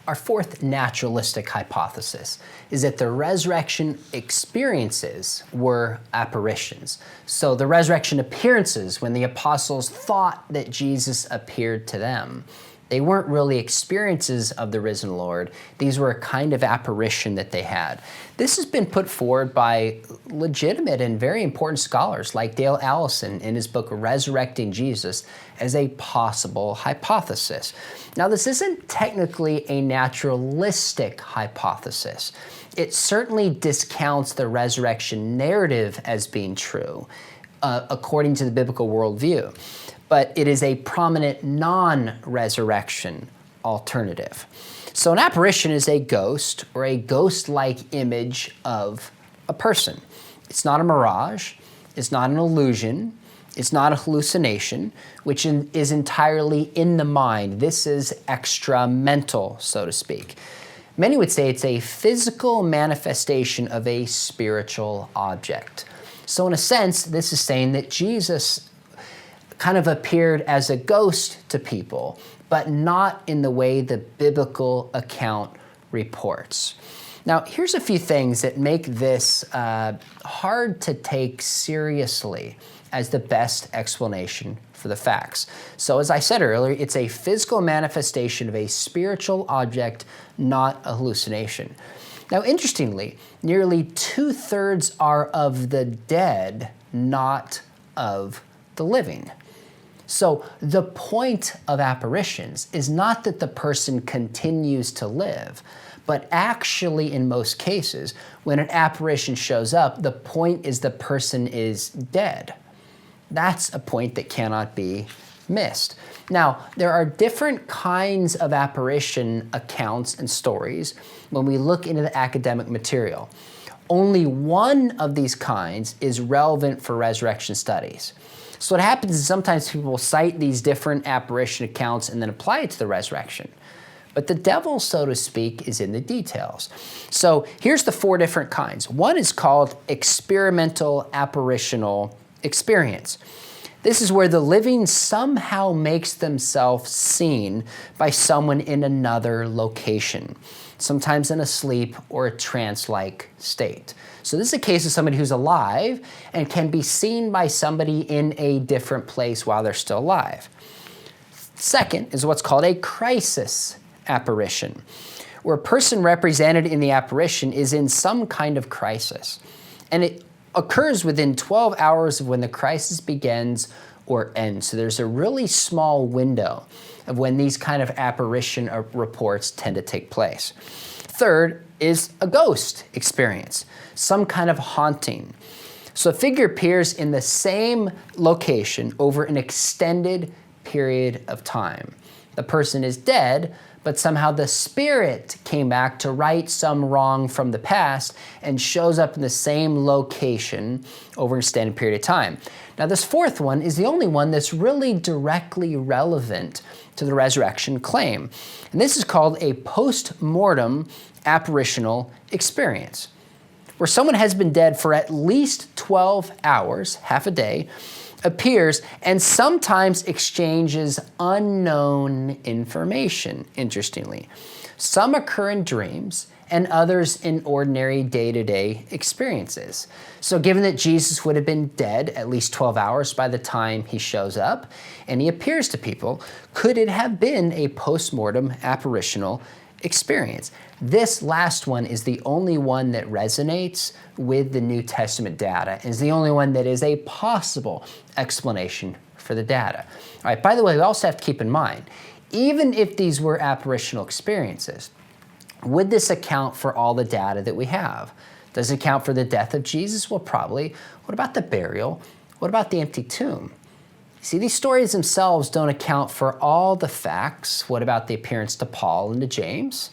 Our fourth naturalistic hypothesis is that the resurrection experiences were apparitions. So the resurrection appearances, when the apostles thought that Jesus appeared to them, they weren't really experiences of the risen Lord. These were a kind of apparition that they had. This has been put forward by legitimate and very important scholars like Dale Allison in his book Resurrecting Jesus as a possible hypothesis. Now, this isn't technically a naturalistic hypothesis. It certainly discounts the resurrection narrative as being true, according to the biblical worldview. But it is a prominent non-resurrection alternative. So an apparition is a ghost or a ghost-like image of a person. It's not a mirage, it's not an illusion, it's not a hallucination, which is entirely in the mind. This is extra-mental, so to speak. Many would say it's a physical manifestation of a spiritual object. So in a sense, this is saying that Jesus kind of appeared as a ghost to people, but not in the way the biblical account reports. Now, here's a few things that make this hard to take seriously as the best explanation for the facts. So as I said earlier, it's a physical manifestation of a spiritual object, not a hallucination. Now, interestingly, nearly 2/3 are of the dead, not of the living. So the point of apparitions is not that the person continues to live, but actually in most cases, when an apparition shows up, the point is the person is dead. That's a point that cannot be missed. Now, there are different kinds of apparition accounts and stories when we look into the academic material. Only one of these kinds is relevant for resurrection studies. So what happens is sometimes people will cite these different apparition accounts and then apply it to the resurrection. But the devil, so to speak, is in the details. So here's the 4 different kinds. One is called experimental apparitional experience. This is where the living somehow makes themselves seen by someone in another location, sometimes in a sleep or a trance-like state. So this is a case of somebody who's alive and can be seen by somebody in a different place while they're still alive. Second is what's called a crisis apparition, where a person represented in the apparition is in some kind of crisis. And it occurs within 12 hours of when the crisis begins or ends. So there's a really small window of when these kind of apparition reports tend to take place. Third is a ghost experience, some kind of haunting. So a figure appears in the same location over an extended period of time. The person is dead, but somehow the spirit came back to right some wrong from the past and shows up in the same location over an extended period of time. Now, this fourth one is the only one that's really directly relevant to the resurrection claim. And this is called a post-mortem apparitional experience, where someone has been dead for at least 12 hours, half a day, appears and sometimes exchanges unknown information, interestingly. Some occur in dreams and others in ordinary day-to-day experiences. So given that Jesus would have been dead at least 12 hours by the time he shows up and he appears to people, could it have been a post-mortem apparitional experience? This last one is the only one that resonates with the New Testament data, and is the only one that is a possible explanation for the data. All right, by the way, we also have to keep in mind, even if these were apparitional experiences, would this account for all the data that we have? Does it account for the death of Jesus? Well, probably. What about the burial? What about the empty tomb? See, these stories themselves don't account for all the facts. What about the appearance to Paul and to James?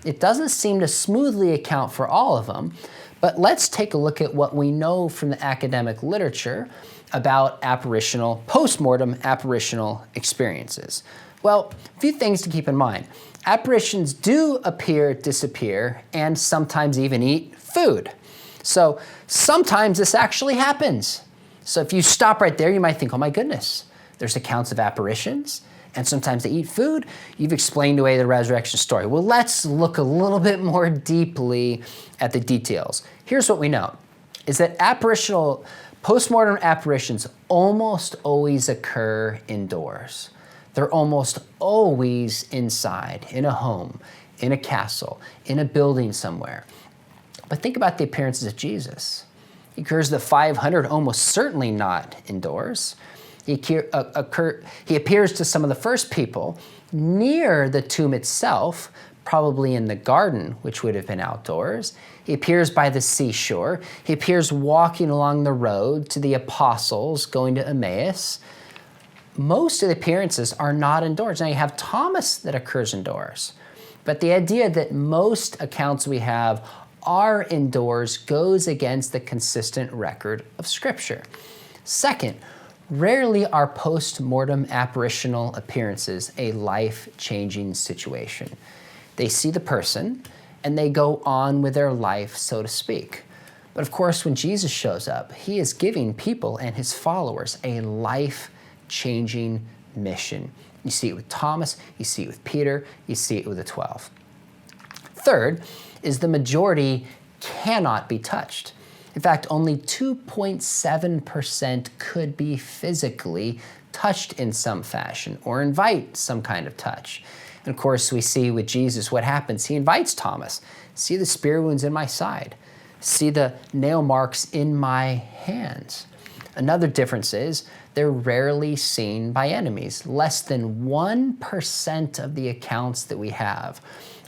It doesn't seem to smoothly account for all of them, but let's take a look at what we know from the academic literature about apparitional, post-mortem apparitional experiences. Well, a few things to keep in mind. Apparitions do appear, disappear, and sometimes even eat food. So sometimes this actually happens. So if you stop right there, you might think, oh my goodness, there's accounts of apparitions and sometimes they eat food. You've explained away the resurrection story. Well, let's look a little bit more deeply at the details. Here's what we know, is that postmortem apparitions almost always occur indoors. They're almost always inside, in a home, in a castle, in a building somewhere. But think about the appearances of Jesus. He occurs to the 500, almost certainly not indoors. He appears to some of the first people near the tomb itself, probably in the garden, which would have been outdoors. He appears by the seashore. He appears walking along the road to the apostles going to Emmaus. Most of the appearances are not indoors. Now you have Thomas that occurs indoors, but the idea that most accounts we have are indoors goes against the consistent record of Scripture. Second, rarely are post-mortem apparitional appearances a life-changing situation. They see the person and they go on with their life, so to speak. But of course, when Jesus shows up, he is giving people and his followers a life-changing mission. You see it with Thomas, you see it with Peter, you see it with the 12. Third is the majority cannot be touched. In fact, only 2.7% could be physically touched in some fashion or invite some kind of touch. And of course, we see with Jesus what happens. He invites Thomas. See the spear wounds in my side. See the nail marks in my hands. Another difference is they're rarely seen by enemies. Less than 1% of the accounts that we have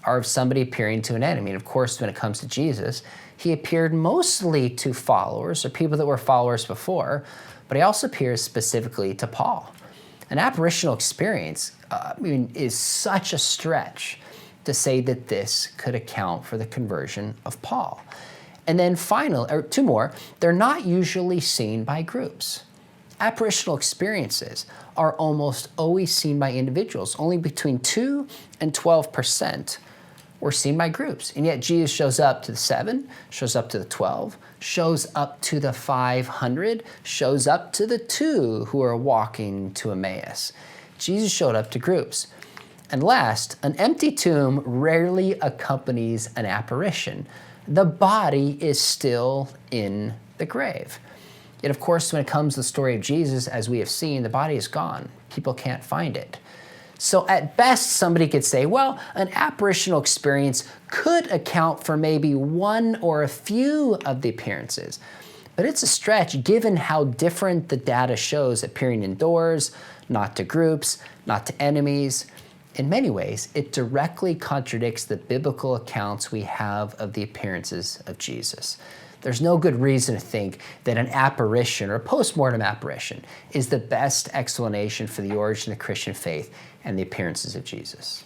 are of somebody appearing to an enemy. And of course, when it comes to Jesus, he appeared mostly to followers or people that were followers before, but he also appears specifically to Paul. An apparitional experience is such a stretch to say that this could account for the conversion of Paul. And then two more, they're not usually seen by groups. Apparitional experiences are almost always seen by individuals. Only between 2 and 12% were seen by groups. And yet Jesus shows up to the 7, shows up to the 12, shows up to the 500, shows up to the 2 who are walking to Emmaus. Jesus showed up to groups. And last, an empty tomb rarely accompanies an apparition. The body is still in the grave. Yet, of course, when it comes to the story of Jesus, as we have seen, the body is gone. People can't find it. So at best, somebody could say, well, an apparitional experience could account for maybe one or a few of the appearances. But it's a stretch given how different the data shows appearing indoors, not to groups, not to enemies. In many ways, it directly contradicts the biblical accounts we have of the appearances of Jesus. There's no good reason to think that an apparition or a post-mortem apparition is the best explanation for the origin of the Christian faith and the appearances of Jesus.